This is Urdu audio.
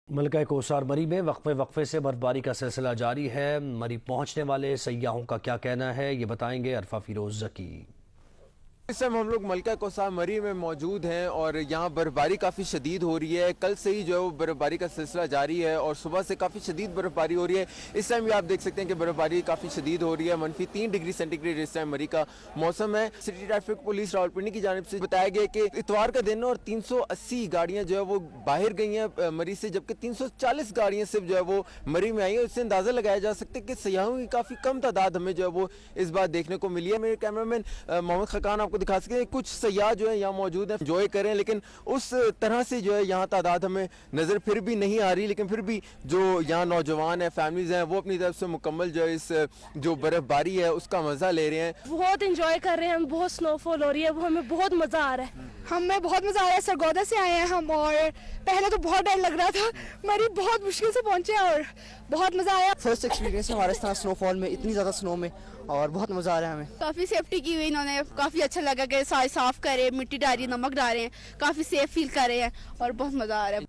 ملکہ کوثر مری میں وقفے سے برفباری کا سلسلہ جاری ہے۔ مری پہنچنے والے سیاحوں کا کیا کہنا ہے، یہ بتائیں گے عرفہ فیروز زکی۔ اس ٹائم ہم لوگ ملکہ کوثر مری میں موجود ہیں اور یہاں برفباری کافی شدید ہو رہی ہے۔ کل سے ہی جو ہے وہ برفباری کا سلسلہ جاری ہے اور صبح سے کافی شدید برفباری ہو رہی ہے۔ اس ٹائم بھی آپ دیکھ سکتے ہیں کہ برفباری کافی شدید ہو رہی ہے۔ -3 ڈگری سینٹی گریڈ اس ٹائم مری کا موسم ہے۔ سٹی ٹریفک پولیس راولپنڈی کی جانب سے بتایا گیا کہ اتوار کا دن اور 380 گاڑیاں جو ہے وہ باہر گئی ہیں مری سے، جبکہ 340 گاڑیاں صرف جو ہے وہ مری میں آئی ہیں۔ اس سے اندازہ لگایا جا سکتا ہے کہ سیاحوں کی کافی کم تعداد ہمیں جو ہے وہ اس بار دیکھنے کو ملی ہے۔ میرے کیمرامین محمد خقان آپ کو دکھا سکتے ہیں کچھ سیاح جو ہیں یہاں موجود ہیں، انجوائے کریں، لیکن اس طرح سے جو ہے یہاں تعداد ہمیں نظر پھر بھی نہیں آ رہی۔ لیکن پھر بھی جو یہاں نوجوان ہیں، فیملیز ہیں، وہ اپنی طرف سے مکمل جو ہے اس جو برف باری ہے اس کا مزہ لے رہے ہیں۔ بہت انجوائے کر رہے ہیں ہم، بہت سنو فال ہو رہی ہے، وہ ہمیں بہت مزہ آ رہا ہے۔ ہمیں بہت مزہ آ رہا ہے، سرگودا سے آئے ہیں ہم اور پہلے تو بہت ڈر لگ رہا تھا، مری بہت مشکل سے پہنچے اور بہت مزہ آیا۔ فرسٹ ایکسپیرینس ہے ہمارے ساتھ سنو فال میں، اتنی زیادہ سنو میں، اور بہت مزہ آ رہا ہے ہمیں۔ کافی سیفٹی کی ہوئی انہوں نے، کافی اچھا لگا کہ سارے صاف کرے، مٹی ڈاری، نمک ڈالے ہیں، کافی سیف فیل کر رہے ہیں اور بہت مزہ آ رہا ہے۔